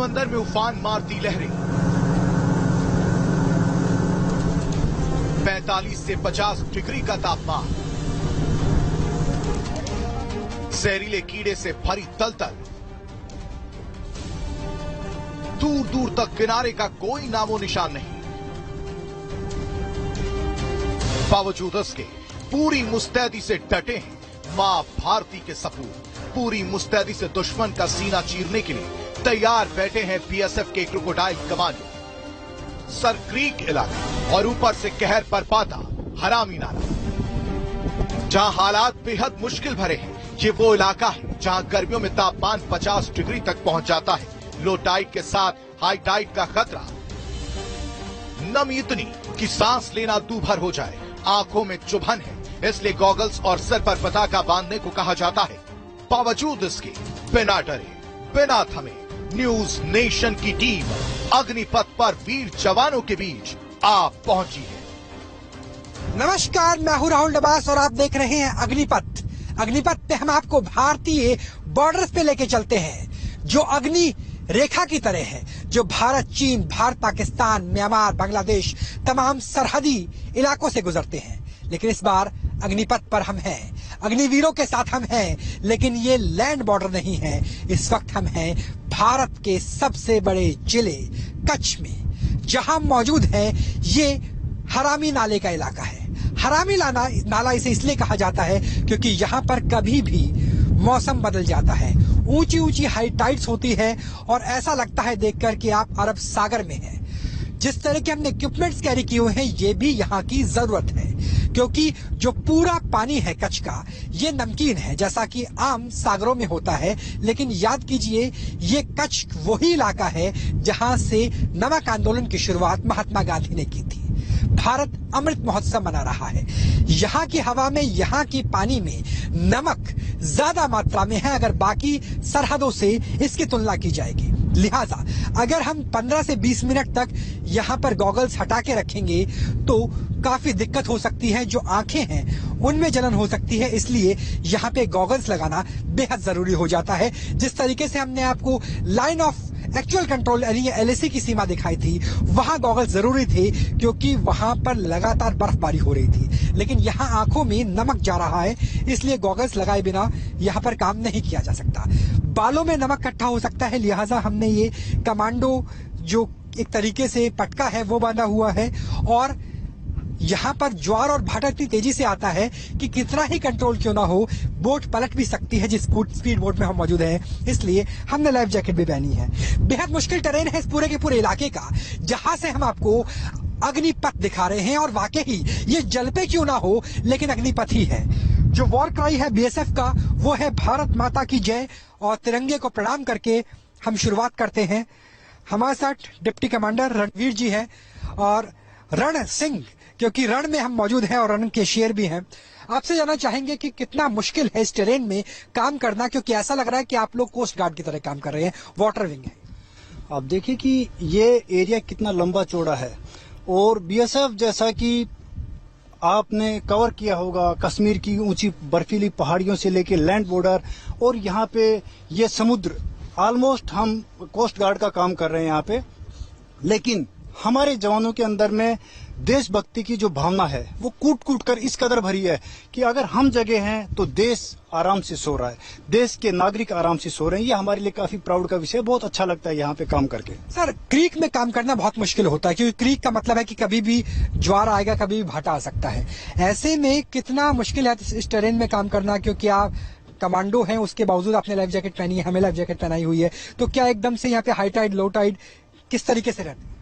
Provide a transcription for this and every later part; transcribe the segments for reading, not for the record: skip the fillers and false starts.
समंदर में उफान मारती लहरें 45 से 50 डिग्री का तापमान, जहरीले कीड़े से भरी तलतल, दूर दूर तक किनारे का कोई नामो निशान नहीं। बावजूद उसके पूरी मुस्तैदी से डटे हैं मां भारती के सपूत। पूरी मुस्तैदी से दुश्मन का सीना चीरने के लिए तैयार बैठे हैं बीएसएफ के क्रोकोडाइल कमांडो। सर क्रीक इलाका और ऊपर से कहर बरपाता हरामी नाला। जहां हालात बेहद मुश्किल भरे हैं, ये वो इलाका है जहां गर्मियों में तापमान 50 डिग्री तक पहुंच जाता है। लो टाइड के साथ हाई टाइड का खतरा, नमी इतनी कि सांस लेना दूभर हो जाए। आंखों में चुभन है, इसलिए गॉगल्स और सिर पर पताका बांधने को कहा जाता है। बावजूद इसके बिना डरे बिना थमे न्यूज नेशन की टीम अग्निपथ पर वीर जवानों के बीच आप पहुंची है। नमस्कार, मैं हूं राहुल डबास और आप देख रहे हैं अग्निपथ। अग्निपथ पे हम आपको भारतीय बॉर्डर्स पे लेके चलते हैं, जो अग्नि रेखा की तरह है, जो भारत, चीन, भारत, पाकिस्तान, म्यांमार, बांग्लादेश तमाम सरहदी इलाकों से गुजरते हैं। लेकिन इस बार अग्निपथ पर हम हैं, अग्निवीरों के साथ हम हैं, लेकिन ये लैंड बॉर्डर नहीं है। इस वक्त हम हैं भारत के सबसे बड़े जिले कच्छ में। जहां मौजूद है ये हरामी नाले का इलाका है। हरामी नाला इसे इसलिए कहा जाता है क्योंकि यहाँ पर कभी भी मौसम बदल जाता है। ऊंची ऊंची हाई टाइड्स होती है और ऐसा लगता है देखकर कि आप अरब सागर में हैं। जिस तरह के हमने इक्विपमेंट्स कैरी किए हुए हैं, ये भी यहाँ की जरूरत है, क्योंकि जो पूरा पानी है कच्छ का, ये नमकीन है जैसा कि आम सागरों में होता है। लेकिन याद कीजिए, ये कच्छ वही इलाका है जहां से नमक आंदोलन की शुरुआत महात्मा गांधी ने की थी। भारत अमृत महोत्सव मना रहा है। यहाँ की हवा में, यहाँ की पानी में नमक ज्यादा मात्रा में है अगर बाकी सरहदों से इसकी तुलना की जाएगी। लिहाजा अगर हम 15 से 20 मिनट तक यहाँ पर गॉगल्स हटा के रखेंगे तो काफी दिक्कत हो सकती है। जो आंखें हैं उनमें जलन हो सकती है, इसलिए यहाँ पे गॉगल्स लगाना बेहद जरूरी हो जाता है। जिस तरीके से हमने आपको लाइन ऑफ एक्चुअल कंट्रोल यानी एलएसी की सीमा दिखाई थी, वहां गॉगल्स जरूरी थे क्योंकि वहां पर लगातार बर्फबारी हो रही थी। लेकिन यहाँ आंखों में नमक जा रहा है, इसलिए गॉगल्स लगाए बिना यहाँ पर काम नहीं किया जा सकता। बालों में नमक इकट्ठा हो सकता है, लिहाजा हमने ये कमांडो जो एक तरीके से पटका है वो बांधा हुआ है। और यहाँ पर ज्वार और भाटा इतनी तेजी से आता है कि कितना ही कंट्रोल क्यों ना हो, बोट पलट भी सकती है जिस स्पीड बोट में हम मौजूद हैं। इसलिए हमने लाइफ जैकेट भी पहनी है। बेहद मुश्किल टेरेन है इस पूरे के पूरे इलाके का, जहां से हम आपको अग्निपथ दिखा रहे हैं। और वाकई ये जल पे क्यों ना हो, लेकिन अग्निपथ ही है। जो वॉर क्राई है बीएसएफ का, वो है भारत माता की जय। और तिरंगे को प्रणाम करके हम शुरुआत करते हैं। हमारे साथ डिप्टी कमांडर रणवीर जी है और रण सिंह, क्योंकि रण में हम मौजूद हैं और रण के शेर भी हैं। आपसे जानना चाहेंगे कि कितना मुश्किल है इस टेरेन में काम करना, क्योंकि ऐसा लग रहा है कि आप लोग कोस्ट गार्ड की तरह काम कर रहे हैं, वाटर विंग है। आप देखिए कि ये एरिया कितना लंबा चौड़ा है और बीएसएफ जैसा कि आपने कवर किया होगा, कश्मीर की ऊंची बर्फीली पहाड़ियों से लेके लैंड बॉर्डर और यहाँ पे ये समुद्र, ऑलमोस्ट हम कोस्ट गार्ड का काम कर रहे हैं यहाँ पे। लेकिन हमारे जवानों के अंदर में देशभक्ति की जो भावना है वो कूट कूट कर इस कदर भरी है कि अगर हम जगह हैं तो देश आराम से सो रहा है, देश के नागरिक आराम से सो रहे हैं। ये हमारे लिए काफी प्राउड का विषय है, बहुत अच्छा लगता है यहाँ पे काम करके। सर, क्रीक में काम करना बहुत मुश्किल होता है, क्योंकि क्रीक का मतलब है कि कभी भी ज्वार आएगा, कभी भी भाटा आ सकता है। ऐसे में कितना मुश्किल है इस टेरेन में काम करना, क्योंकि आप कमांडो हैं, उसके बावजूद आपने लाइफ जैकेट पहनी है, हमें लाइफ जैकेट पहनाई हुई है। तो क्या एकदम से यहाँ पे हाई टाइड, लो टाइड किस तरीके से रहते?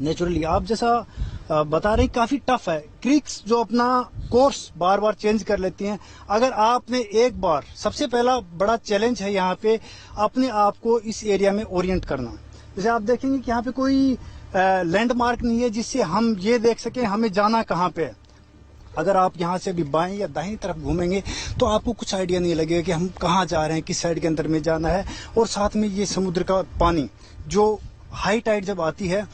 नेचुरली आप जैसा बता रहे, काफी टफ है। क्रीक्स जो अपना कोर्स बार बार चेंज कर लेती हैं। अगर आपने एक बार, सबसे पहला बड़ा चैलेंज है यहाँ पे अपने आप को इस एरिया में ओरिएंट करना। जैसे आप देखेंगे कि यहाँ पे कोई लैंडमार्क नहीं है जिससे हम ये देख सकें हमें जाना कहाँ पे है। अगर आप यहाँ से भी बाएं या दाहिनी तरफ घूमेंगे तो आपको कुछ आइडिया नहीं लगेगा कि हम कहाँ जा रहे हैं, किस साइड के अंदर में जाना है। और साथ में ये समुद्र का पानी, जो हाई टाइड जब आती है,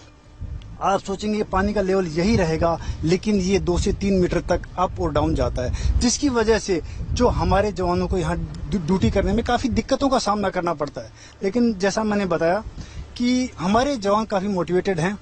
आप सोचेंगे ये पानी का लेवल यही रहेगा, लेकिन ये 2 से 3 मीटर तक अप और डाउन जाता है, जिसकी वजह से जो हमारे जवानों को यहाँ ड्यूटी करने में काफ़ी दिक्कतों का सामना करना पड़ता है। लेकिन जैसा मैंने बताया कि हमारे जवान काफी मोटिवेटेड हैं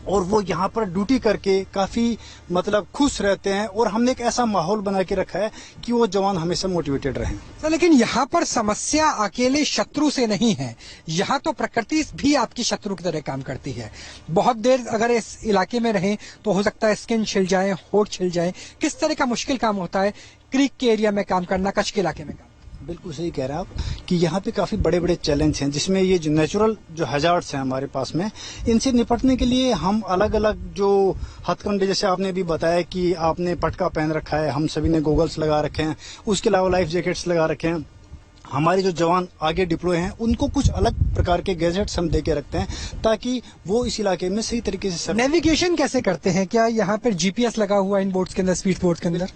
और वो यहाँ पर ड्यूटी करके काफी मतलब खुश रहते हैं और हमने एक ऐसा माहौल बना के रखा है कि वो जवान हमेशा मोटिवेटेड रहें। सर, लेकिन यहाँ पर समस्या अकेले शत्रु से नहीं है, यहाँ तो प्रकृति भी आपकी शत्रु की तरह काम करती है। बहुत देर अगर इस इलाके में रहें तो हो सकता है स्किन छिल जाए, होठ छिल जाए। किस तरह का मुश्किल काम होता है क्रीक के एरिया में काम करना, कच्छ के इलाके में काम? बिल्कुल सही कह रहे हैं आप कि यहाँ पे काफी बड़े बड़े चैलेंज हैं, जिसमें ये जो नेचुरल जो हैजार्ड्स हैं हमारे पास में, इनसे निपटने के लिए हम अलग अलग जो हथकंडे, जैसे आपने भी बताया कि आपने पटका पहन रखा है, हम सभी ने गोगल्स लगा रखे हैं, उसके अलावा लाइफ जैकेट्स लगा रखे हैं। हमारे जो जवान आगे डिप्लॉय हैं उनको कुछ अलग प्रकार के गैजेट्स हम दे के रखते हैं ताकि वो इस इलाके में सही तरीके से नेविगेशन कैसे करते हैं? क्या यहाँ पर जीपीएस लगा हुआ है इन बोट्स के अंदर, स्पीड बोट्स के अंदर?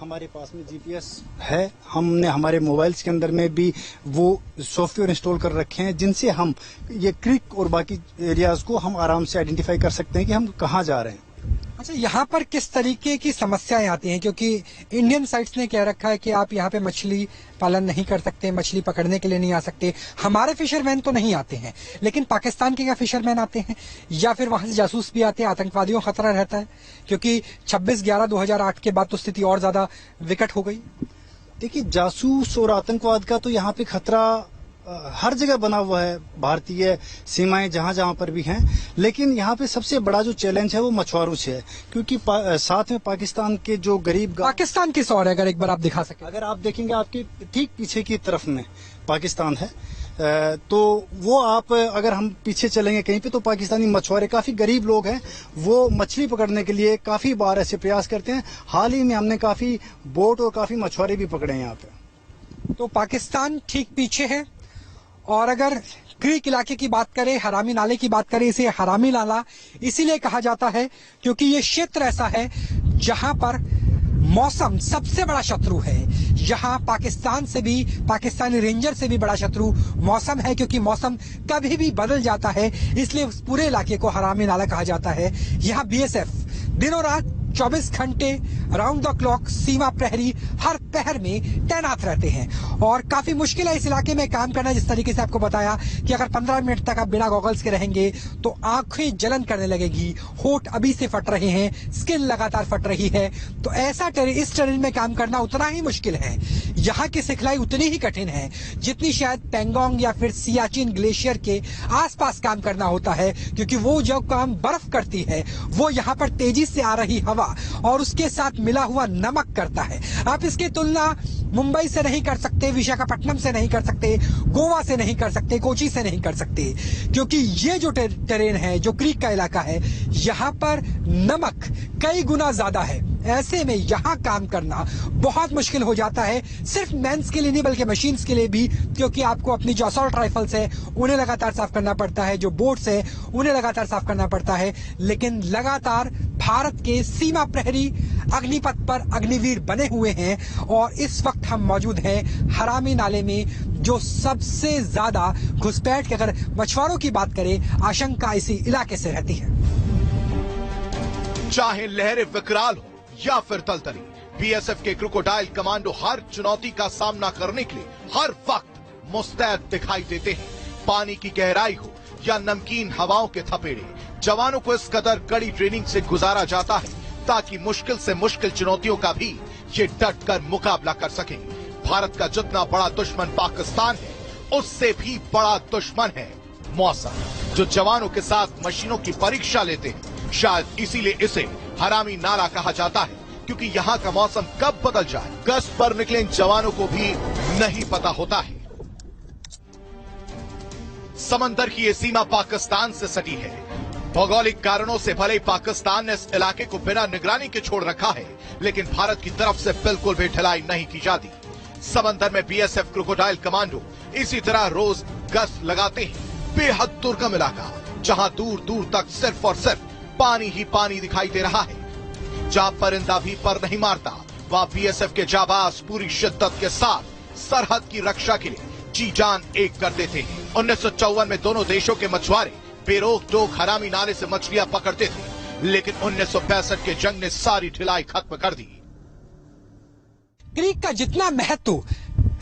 हमारे पास में जीपीएस है, हमने हमारे मोबाइल्स के अंदर में भी वो सॉफ्टवेयर इंस्टॉल कर रखे हैं जिनसे हम ये क्रीक और बाकी एरियाज को हम आराम से आइडेंटिफाई कर सकते हैं कि हम कहाँ जा रहे हैं। अच्छा, यहाँ पर किस तरीके की समस्याएं आती हैं? क्योंकि इंडियन साइट्स ने कह रखा है कि आप यहाँ पे मछली पालन नहीं कर सकते, मछली पकड़ने के लिए नहीं आ सकते। हमारे फिशरमैन तो नहीं आते हैं, लेकिन पाकिस्तान के क्या फिशरमैन आते हैं या फिर वहां से जासूस भी आते हैं? आतंकवादियों का खतरा रहता है क्योंकि 26/11/2008 के बाद तो स्थिति और ज्यादा विकट हो गई। देखिए, जासूस और आतंकवाद का तो यहाँ पे खतरा हर जगह बना हुआ है, भारतीय सीमाएं जहां जहां पर भी हैं, लेकिन यहाँ पे सबसे बड़ा जो चैलेंज है वो मछुआरों से है, क्योंकि साथ में पाकिस्तान के जो गरीब पाकिस्तान किस और है, अगर एक बार आप दिखा सके? अगर आप देखेंगे आपके ठीक पीछे की तरफ में पाकिस्तान है, तो वो आप अगर हम पीछे चलेंगे कहीं पे तो पाकिस्तानी मछुआरे काफी गरीब लोग हैं, वो मछली पकड़ने के लिए काफी बार ऐसे प्रयास करते हैं। हाल ही में हमने काफी बोट और काफी मछुआरे भी पकड़े हैं यहाँ पे। तो पाकिस्तान ठीक पीछे है। और अगर क्रीक इलाके की बात करें, हरामी नाले की बात करें, इसे हरामी नाला इसीलिए कहा जाता है क्योंकि ये क्षेत्र ऐसा है जहां पर मौसम सबसे बड़ा शत्रु है। यहाँ पाकिस्तान से भी, पाकिस्तानी रेंजर से भी बड़ा शत्रु मौसम है, क्योंकि मौसम कभी भी बदल जाता है, इसलिए उस पूरे इलाके को हरामी नाला कहा जाता है। यहाँ बीएसएफ दिनों रात 24 घंटे राउंड द क्लॉक सीमा प्रहरी हर पहर में तैनात रहते हैं और काफी मुश्किल है इस इलाके में काम करना। जिस तरीके से आपको बताया कि अगर 15 मिनट तक आप बिना गॉगल्स के रहेंगे तो आंखें जलन करने लगेगी, होठ अभी से फट रहे हैं, स्किन लगातार फट रही है। तो ऐसा इस टेरेन में काम करना उतना ही मुश्किल है। यहाँ की सिखलाई उतनी ही कठिन है जितनी शायद पेंगोंग या फिर सियाचिन ग्लेशियर के आसपास काम करना होता है, क्योंकि वो जो काम बर्फ करती है वो यहाँ पर तेजी से आ रही हवा और उसके साथ मिला हुआ नमक करता है। आप इसकी तुलना मुंबई से नहीं कर सकते, विशाखापट्टनम से नहीं कर सकते, गोवा से नहीं कर सकते, कोची से नहीं कर सकते, क्योंकि ये जो टेरेन है, जो क्रीक का इलाका है, यहाँ पर नमक कई गुना ज्यादा है। ऐसे में यहाँ काम करना बहुत मुश्किल हो जाता है, सिर्फ मैन्स के लिए नहीं बल्कि मशीन्स के लिए भी, क्योंकि आपको अपनी जो असॉल्ट राइफल्स है उन्हें लगातार साफ करना पड़ता है, जो बोट्स है उन्हें लगातार साफ करना पड़ता है। लेकिन लगातार भारत के सीमा प्रहरी अग्निपथ पर अग्निवीर बने हुए हैं और इस वक्त हम मौजूद हैं हरामी नाले में, जो सबसे ज्यादा घुसपैठ के, अगर मछुआरों की बात करें, आशंका इसी इलाके से रहती है। चाहे लहरें विकराल हो या फिर तलतली, बीएसएफ के क्रोकोडाइल कमांडो हर चुनौती का सामना करने के लिए हर वक्त मुस्तैद दिखाई देते हैं। पानी की गहराई हो या नमकीन हवाओं के थपेड़े, जवानों को इस कदर कड़ी ट्रेनिंग से गुजारा जाता है ताकि मुश्किल से मुश्किल चुनौतियों का भी ये डट कर मुकाबला कर सके। भारत का जितना बड़ा दुश्मन पाकिस्तान है, उससे भी बड़ा दुश्मन है मौसम, जो जवानों के साथ मशीनों की परीक्षा लेते हैं। शायद इसीलिए इसे हरामी नाला कहा जाता है, क्योंकि यहाँ का मौसम कब बदल जाए गश्त पर निकले जवानों को भी नहीं पता होता है। समंदर की ये सीमा पाकिस्तान से सटी है। भौगोलिक कारणों से भले ही पाकिस्तान ने इस इलाके को बिना निगरानी के छोड़ रखा है, लेकिन भारत की तरफ से बिल्कुल भी ढिलाई नहीं की जाती। समंदर में बीएसएफ क्रोकोडाइल कमांडो इसी तरह रोज गश्त लगाते हैं। बेहद दुर्गम इलाका, जहां दूर दूर तक सिर्फ और सिर्फ पानी ही पानी दिखाई दे रहा है। जहां परिंदा भी पर नहीं मारता, वहां बीएसएफ के जाबाज पूरी शिद्दत के साथ सरहद की रक्षा के लिए जी जान एक कर देते हैं। 1954 में दोनों देशों के मछुआरे बेरोक टोक हरामी नाले से मछलियां पकड़ते थे, लेकिन 1965 के जंग ने सारी ढिलाई खत्म कर दी। क्रीक का जितना महत्व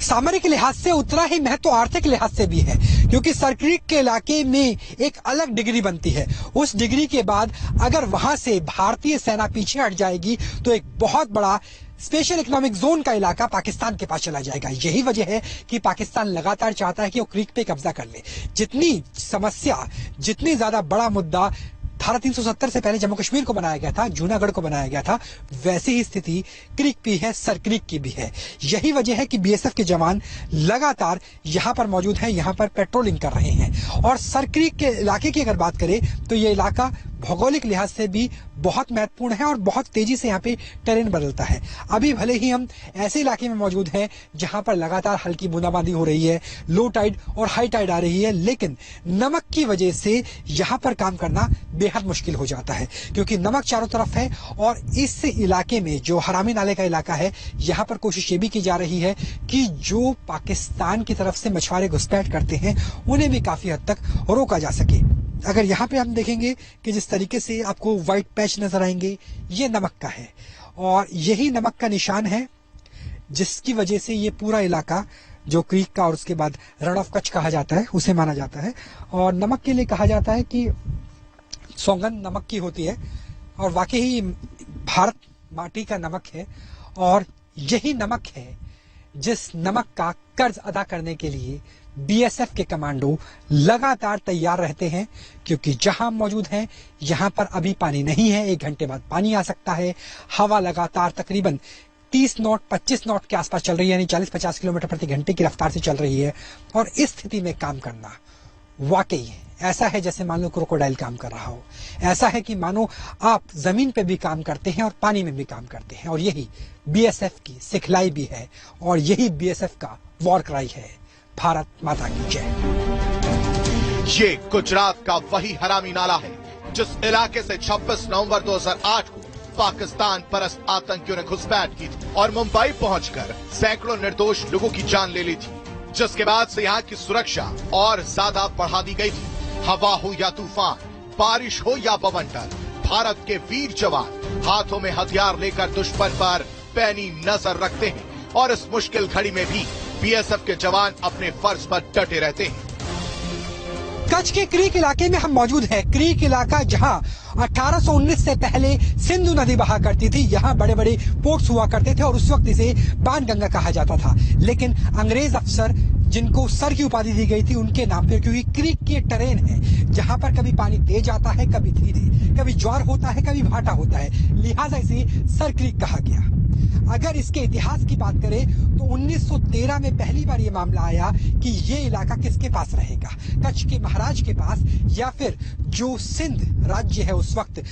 सामरिक लिहाज से उतना ही महत्व आर्थिक लिहाज से भी है, क्योंकि सर क्रीक के इलाके में एक अलग डिग्री बनती है। उस डिग्री के बाद अगर वहां से भारतीय सेना पीछे हट जाएगी तो एक बहुत बड़ा स्पेशल इकोनॉमिक जोन का इलाका पाकिस्तान के पास चला जाएगा। यही वजह है कि पाकिस्तान लगातार चाहता है कि वो क्रीक पे कब्जा कर ले। जितनी समस्या, जितनी ज्यादा बड़ा मुद्दा धारा 370 से पहले जम्मू कश्मीर को बनाया गया था, जूनागढ़ को बनाया गया था, वैसी ही स्थिति क्रीक भी है, सर क्रीक की भी है। यही वजह है कि बीएसएफ के जवान लगातार यहां पर मौजूद हैं, यहां पर पेट्रोलिंग कर रहे हैं। और सर क्रीक के इलाके की अगर बात करें तो ये इलाका भौगोलिक लिहाज से भी बहुत महत्वपूर्ण है और बहुत तेजी से यहाँ पे टेरेन बदलता है। अभी भले ही हम ऐसे इलाके में मौजूद हैं जहां पर लगातार हल्की बूंदाबांदी हो रही है, लो टाइड और हाई टाइड आ रही है, लेकिन नमक की वजह से यहाँ पर काम करना बेहद मुश्किल हो जाता है, क्योंकि नमक चारों तरफ है। और इस इलाके में जो हरामी नाले का इलाका है, यहाँ पर कोशिश ये भी की जा रही है कि जो पाकिस्तान की तरफ से मछुआरे घुसपैठ करते हैं उन्हें भी काफी हद तक रोका जा सके। अगर यहाँ पे हम देखेंगे कि जिस तरीके से आपको व्हाइट पैच नजर आएंगे, ये नमक का है और यही नमक का निशान है जिसकी वजह से ये पूरा इलाका जो क्रीक का और उसके बाद रण ऑफ कच्छ कहा जाता है उसे माना जाता है। और नमक के लिए कहा जाता है कि सौगंध नमक की होती है और वाकई ही भारत माटी का नमक है और यही नमक है जिस नमक का कर्ज अदा करने के लिए बीएसएफ के कमांडो लगातार तैयार रहते हैं, क्योंकि जहां मौजूद हैं यहां पर अभी पानी नहीं है, 1 घंटे बाद पानी आ सकता है। हवा लगातार तकरीबन 30 नॉट 25 नॉट के आसपास चल रही है, यानी 40-50 किलोमीटर प्रति घंटे की रफ्तार से चल रही है। और इस स्थिति में काम करना वाकई ऐसा है जैसे मान लो क्रोकोडाइल काम कर रहा हो। ऐसा है कि मानो आप जमीन पे भी काम करते हैं और पानी में भी काम करते हैं। और यही बीएसएफ की सिखलाई भी है और यही बीएसएफ का वॉर क्राई है। भारत माता की जय। ये गुजरात का वही हरामी नाला है जिस इलाके से 26 नवंबर 2008 को पाकिस्तान परस्त आतंकियों ने घुसपैठ की थी और मुंबई पहुंचकर सैकड़ों निर्दोष लोगों की जान ले ली थी, जिसके बाद से यहाँ की सुरक्षा और ज्यादा बढ़ा दी गई थी। हवा हो या तूफान, बारिश हो या बवंडर, भारत के वीर जवान हाथों में हथियार लेकर दुश्मन पर पैनी नजर रखते हैं और इस मुश्किल घड़ी में भी बीएसएफ के जवान अपने फर्ज पर डटे रहते हैं। कच्छ के क्रीक इलाके में हम मौजूद हैं। क्रीक इलाका जहां 1819 से पहले सिंधु नदी बहा करती थी, यहाँ बड़े बड़े पोर्ट्स हुआ करते थे और उस वक्त इसे बाणगंगा कहा जाता था। लेकिन अंग्रेज अफसर जिनको सर की उपाधि दी गई थी उनके नाम पे, क्योंकि क्रीक की एक टरेन है जहां पर कभी पानी तेज आता है, कभी धीरे, कभी ज्वार होता है, कभी भाटा होता है, लिहाजा इसे सर क्रीक कहा गया। अगर इसके इतिहास की बात करें तो 1913 में पहली बार ये मामला आया कि ये इलाका किसके पास रहेगा, कच्छ के महाराज के पास या फिर जो सिंध राज्य है उस वक्त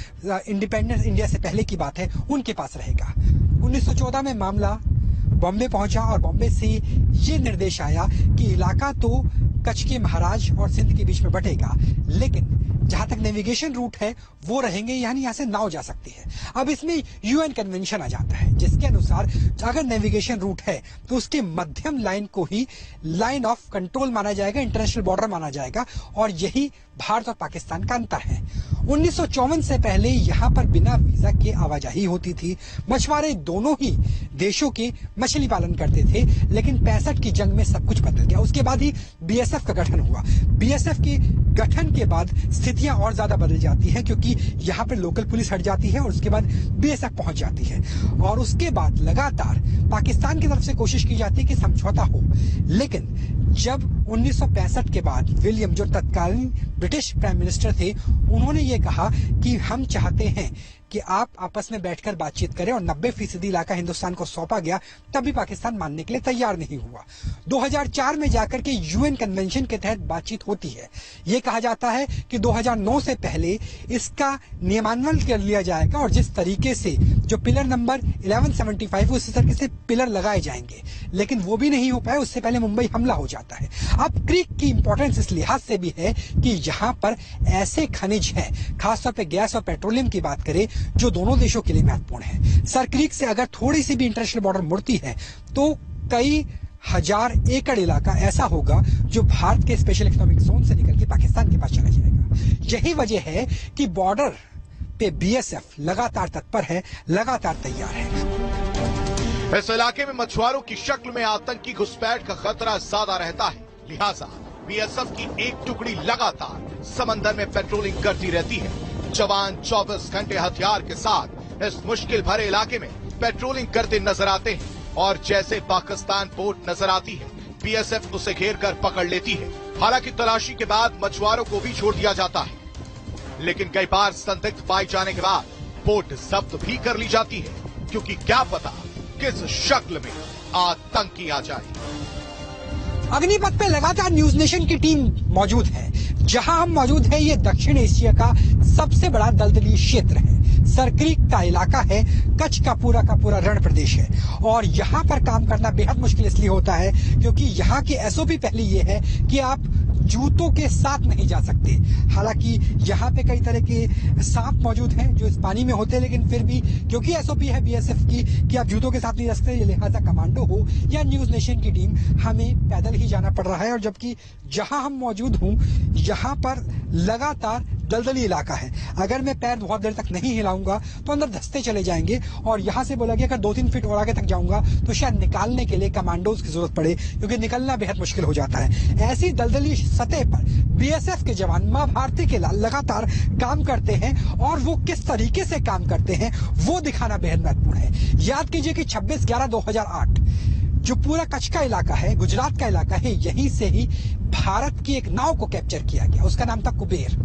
इंडिपेंडेंस इंडिया से पहले की बात है उनके पास रहेगा। 1914 में मामला बॉम्बे पहुंचा और बॉम्बे से ये निर्देश आया कि इलाका तो कच्छ के महाराज और सिंध के बीच में बटेगा, लेकिन जहां तक नेविगेशन रूट है वो रहेंगे, यानी यहां से नाव जा सकती है। अब इसमें यूएन कन्वेंशन आ जाता है जिसके अनुसार अगर नेविगेशन रूट है तो उसके मध्यम लाइन को ही लाइन ऑफ कंट्रोल माना जाएगा, इंटरनेशनल बॉर्डर माना जाएगा। और यही भारत और पाकिस्तान का अंतर है। 1954 से पहले यहाँ पर बिना वीजा के आवाजाही होती थी। मछुआरे दोनों ही देशों के मछली पालन करते थे, लेकिन 65 की जंग में सब कुछ बदल गया। उसके बाद ही बीएसएफ का गठन हुआ। बीएसएफ के गठन के बाद स्थितियां और ज्यादा बदल जाती हैं, क्योंकि यहाँ पर लोकल पुलिस हट जाती है और उसके बाद बीएसएफ पहुंच जाती है। और उसके बाद लगातार पाकिस्तान की तरफ से कोशिश की जाती है कि समझौता हो, लेकिन जब 1965 के बाद विलियम, जो तत्कालीन ब्रिटिश प्राइम मिनिस्टर थे, उन्होंने ये कहा कि हम चाहते हैं कि आप आपस में बैठकर बातचीत करें और 90% इलाका हिंदुस्तान को सौंपा गया, तभी पाकिस्तान मानने के लिए तैयार नहीं हुआ। 2004 में जाकर के यूएन कन्वेंशन के तहत बातचीत होती है। ये कहा जाता है कि 2009 से पहले इसका नियमान्वयन कर लिया जाएगा और जिस तरीके से जो पिलर नंबर 1175 उसी तरीके से पिलर लगाए जाएंगे, लेकिन वो भी नहीं हो पाए। उससे पहले मुंबई हमला हो जाता है। अब क्रीक की इंपॉर्टेंस इस लिहाज से भी है कि यहाँ पर ऐसे खनिज हैं, खासतौर पर गैस और पेट्रोलियम की बात करें, जो दोनों देशों के लिए महत्वपूर्ण है। सर क्रीक से अगर थोड़ी सी भी इंटरनेशनल बॉर्डर मुड़ती है तो कई हजार एकड़ इलाका ऐसा होगा जो भारत के स्पेशल इकोनॉमिक जोन से निकल के पाकिस्तान के पास चला जाएगा। यही वजह है कि बॉर्डर पे बीएसएफ लगातार तत्पर है, लगातार तैयार है। इस इलाके में मछुआरों की शक्ल में आतंकी घुसपैठ का खतरा ज्यादा रहता है, लिहाजा बीएसएफ की एक टुकड़ी लगातार समंदर में पेट्रोलिंग करती रहती है। जवान 24 घंटे हथियार के साथ इस मुश्किल भरे इलाके में पेट्रोलिंग करते नजर आते हैं और जैसे पाकिस्तान बोट नजर आती है, बीएसएफ उसे घेर कर पकड़ लेती है। हालांकि तलाशी के बाद मछुआरों को भी छोड़ दिया जाता है, लेकिन कई बार संदिग्ध पाए जाने के बाद बोट जब्त भी कर ली जाती है, क्योंकि क्या पता किस शक्ल में आतंकी आ जाए। अग्निपथ पे लगातार न्यूज नेशन की टीम मौजूद है। जहां हम मौजूद है ये दक्षिण एशिया का सबसे बड़ा दलदली क्षेत्र है। सरक्रीक का इलाका है, कच्छ का पूरा रण प्रदेश है और यहाँ पर काम करना बेहद मुश्किल इसलिए होता है क्योंकि यहाँ की एसओपी पहले ये है कि आप जूतों के साथ नहीं जा सकते। हालांकि यहाँ पे कई तरह के सांप मौजूद हैं जो इस पानी में होते हैं, लेकिन फिर भी क्योंकि एसओपी है बीएसएफ की कि आप जूतों के साथ नहीं जा सकते, लिहाजा कमांडो हो या न्यूज नेशन की टीम हमें पैदल ही जाना पड़ रहा है। और जबकि जहां हम मौजूद हूं यहाँ पर लगातार दलदली इलाका है। अगर मैं पैर बहुत देर तक नहीं हिलाऊंगा तो अंदर धंसते चले जाएंगे और यहाँ से बोला गया अगर 2-3 फीट और आगे तक जाऊंगा तो शायद निकालने के लिए कमांडोज की जरूरत पड़े, क्योंकि निकलना बेहद मुश्किल हो जाता है। ऐसी दलदली सतह पर बीएसएफ के जवान मां भारती के लगातार काम करते हैं और वो किस तरीके से काम करते हैं वो दिखाना बेहद महत्वपूर्ण है। याद कीजिए कि 26/11/2008 जो पूरा कच्छ का इलाका है, गुजरात का इलाका है, यहीं से ही भारत की एक नाव को कैप्चर किया गया। उसका नाम था कुबेर।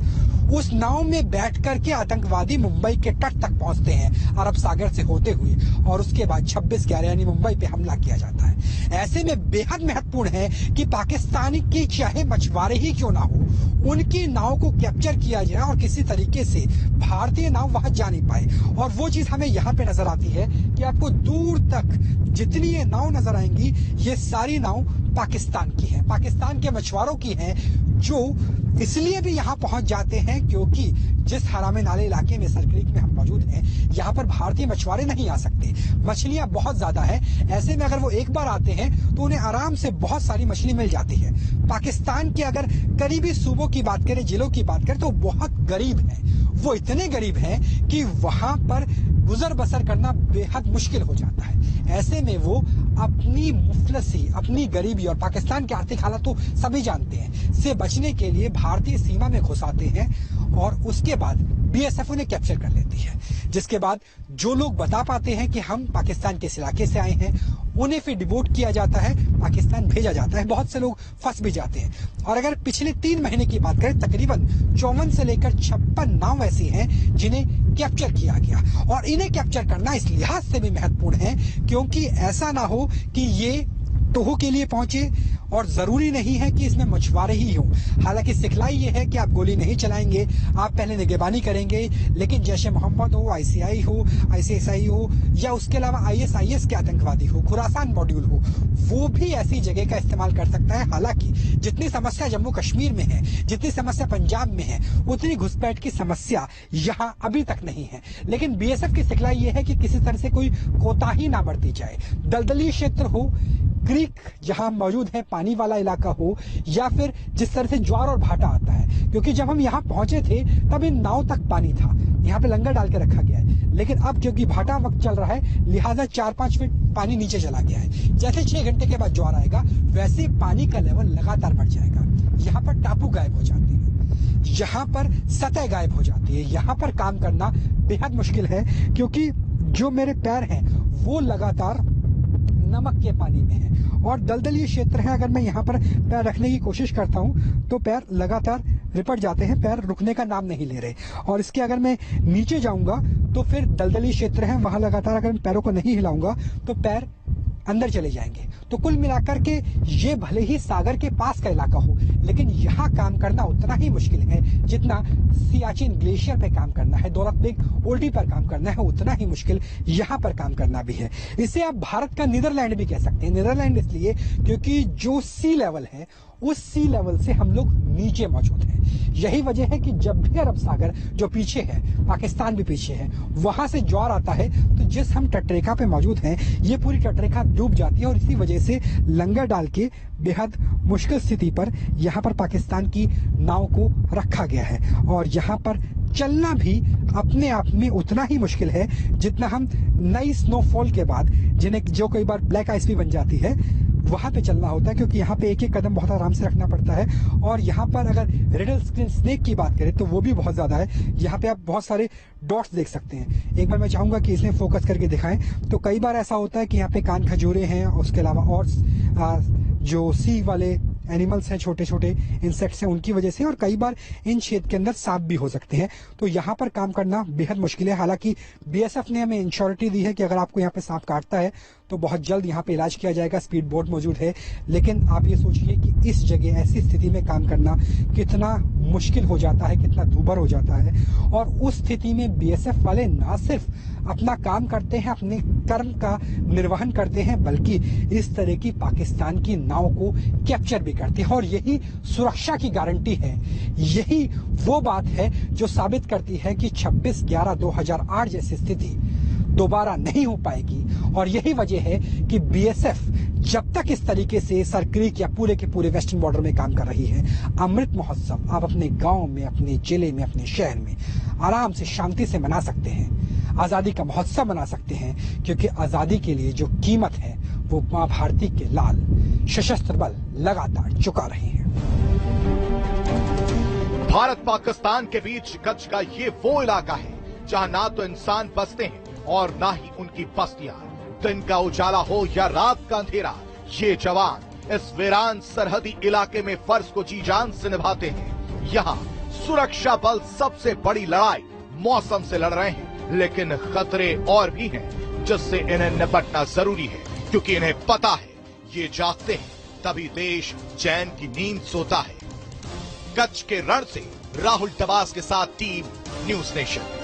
उस नाव में बैठ करके आतंकवादी मुंबई के तट तक पहुंचते हैं अरब सागर से होते हुए और उसके बाद 26/11 यानी मुंबई पे हमला किया जाता है। ऐसे में बेहद महत्वपूर्ण है कि पाकिस्तानी की चाहे मछुआरे ही क्यों ना हो, उनकी नाव को कैप्चर किया जाए और किसी तरीके से भारतीय नाव वहां जा नहीं पाए। और वो चीज हमें यहाँ पे नजर आती है कि आपको दूर तक जितनी ये नाव नजर आएंगी ये सारी नाव पाकिस्तान की है, पाकिस्तान के मछुआरों की है, जो इसलिए भी यहाँ पहुंच जाते हैं क्योंकि जिस हरामे नाले इलाके में सरक्रीक में हम मौजूद हैं यहाँ पर भारतीय मछुआरे नहीं आ सकते। मछलियां बहुत ज्यादा है, ऐसे में अगर वो एक बार आते हैं तो उन्हें आराम से बहुत सारी मछली मिल जाती है। पाकिस्तान के अगर करीबी सूबों की बात करें, जिलों की बात करें तो बहुत गरीब है, वो इतने गरीब हैं कि वहां पर गुजर बसर करना बेहद मुश्किल हो जाता है। ऐसे में वो अपनी मुफलसी, अपनी गरीबी और पाकिस्तान की आर्थिक हालत तो सभी जानते हैं, से बचने के लिए भारतीय सीमा में घुस आते हैं और उसके बाद बीएसएफ उन्हें कैप्चर कर लेती है। जिसके बाद जो लोग बता पाते हैं कि हम पाकिस्तान के इस इलाके से आए हैं उन्हें फिर डिपोर्ट किया जाता है, पाकिस्तान भेजा जाता है। बहुत से लोग फंस भी जाते हैं। और अगर पिछले 3 महीने की बात करें, तकरीबन 54 से लेकर 56 नाव ऐसी हैं जिन्हें कैप्चर किया गया। और इन्हें कैप्चर करना इस लिहाज से भी महत्वपूर्ण है क्योंकि ऐसा ना हो कि ये टोहो के लिए पहुंचे और जरूरी नहीं है कि इसमें मछुआरे ही हों। हालांकि सिखलाई ये है कि आप गोली नहीं चलाएंगे, आप पहले निगरानी करेंगे, लेकिन जैसे मोहम्मद हो, आईसीआई हो, आईसीएसआई हो या उसके अलावा आईएसआईएस के आतंकवादी हो, खुरासान मॉड्यूल हो, वो भी ऐसी जगह का इस्तेमाल कर सकता है। हालांकि जितनी समस्या जम्मू कश्मीर में है, जितनी समस्या पंजाब में है, उतनी घुसपैठ की समस्या यहाँ अभी तक नहीं है। लेकिन बीएसएफ की सिखलाई ये है कि किसी तरह से कोई कोताही ना बरती जाए। दलदली क्षेत्र हो, क्रीक जहां मौजूद है, पानी वाला इलाका हो, या फिर जिस तरह से ज्वार और भाटा आता है, क्योंकि जब हम यहाँ पहुंचे थे तब इन नाव तक पानी था, यहाँ पे लंगर डाल के रखा गया है। लेकिन अब क्योंकि भाटा वक्त चल रहा है लिहाजा 4-5 फीट पानी नीचे चला गया है। जैसे 6 घंटे के बाद ज्वार आएगा वैसे पानी का लेवल लगातार बढ़ जाएगा। यहाँ पर टापू गायब हो जाते हैं, यहाँ पर सतह गायब हो जाती है। यहाँ पर काम करना बेहद मुश्किल है क्योंकि जो मेरे पैर हैं वो लगातार नमक के पानी में है और दलदली क्षेत्र है। अगर मैं यहाँ पर पैर रखने की कोशिश करता हूँ तो पैर लगातार लिपट जाते हैं, पैर रुकने का नाम नहीं ले रहे। और इसके अगर मैं नीचे जाऊंगा तो फिर दलदली क्षेत्र है, वहां लगातार अगर मैं पैरों को नहीं हिलाऊंगा तो पैर अंदर चले जाएंगे। तो कुल मिलाकर के ये भले ही सागर के पास का इलाका हो, लेकिन यहाँ काम करना उतना ही मुश्किल है जितना सियाचिन ग्लेशियर पे काम करना है, दौलत बेग ओल्डी पर काम करना है, उतना ही मुश्किल यहाँ पर काम करना भी है। इसे आप भारत का नीदरलैंड भी कह सकते हैं। नीदरलैंड इसलिए क्योंकि जो सी लेवल है उस सी लेवल से हम लोग नीचे मौजूद हैं। यही वजह है कि जब भी अरब सागर जो पीछे है, पाकिस्तान भी पीछे है, वहां से ज्वार आता है तो जिस हम तटरेखा पे मौजूद हैं ये पूरी तटरेखा डूब जाती है और इसी वजह से लंगर डाल के बेहद मुश्किल स्थिति पर यहाँ पर पाकिस्तान की नाव को रखा गया है। और यहाँ पर चलना भी अपने आप में उतना ही मुश्किल है जितना हम नई स्नोफॉल के बाद जिन्हें जो कई बार ब्लैक आइस भी बन जाती है वहां पे चलना होता है, क्योंकि यहाँ पे एक एक कदम बहुत आराम से रखना पड़ता है। और यहाँ पर अगर रिडल स्नेक की बात करें तो वो भी बहुत ज्यादा है। यहाँ पे आप बहुत सारे डॉट्स देख सकते हैं। एक बार मैं चाहूंगा कि इसमें फोकस करके दिखाएं तो कई बार ऐसा होता है कि यहाँ पे कान खजूरे हैं, उसके अलावा और जो सी वाले एनिमल्स हैं, छोटे छोटे इंसेक्ट्स हैं, उनकी वजह से, और कई बार इन छेद के अंदर सांप भी हो सकते हैं। तो यहाँ पर काम करना बेहद मुश्किल है। हालांकि बीएसएफ ने हमें इंश्योरिटी दी है कि अगर आपको यहाँ पे सांप काटता है तो बहुत जल्द यहाँ पे इलाज किया जाएगा, स्पीड बोट मौजूद है। लेकिन आप ये सोचिए कि इस जगह ऐसी स्थिति में काम करना कितना मुश्किल हो जाता है, कितना दूभर हो जाता है। और उस स्थिति में बीएसएफ वाले ना सिर्फ अपना काम करते हैं, अपने कर्म का निर्वहन करते हैं, बल्कि इस तरह की पाकिस्तान की नाव को कैप्चर भी करते हैं। और यही सुरक्षा की गारंटी है। यही वो बात है जो साबित करती है कि 26/11/2008 जैसी स्थिति दोबारा नहीं हो पाएगी। और यही वजह है कि बीएसएफ जब तक इस तरीके से सर क्रीक या पूरे के पूरे वेस्टर्न बॉर्डर में काम कर रही है, अमृत महोत्सव आप अपने गांव में, अपने जिले में, अपने शहर में आराम से शांति से मना सकते हैं। आजादी का महोत्सव मना सकते हैं, क्योंकि आजादी के लिए जो कीमत है वो मां भारती के लाल सशस्त्र बल लगातार चुका रहे हैं। भारत पाकिस्तान के बीच कच्छ का ये वो इलाका है जहां ना तो इंसान बसते हैं और ना ही उनकी बस्तियां। दिन का उजाला हो या रात का अंधेरा, ये जवान इस वीरान सरहदी इलाके में फर्ज को जी जान से निभाते हैं। यहाँ सुरक्षा बल सबसे बड़ी लड़ाई मौसम से लड़ रहे हैं, लेकिन खतरे और भी हैं जिससे इन्हें निपटना जरूरी है, क्योंकि इन्हें पता है ये जागते हैं तभी देश चैन की नींद सोता है। कच्छ के रण से राहुल डबास के साथ टीम न्यूज नेशन।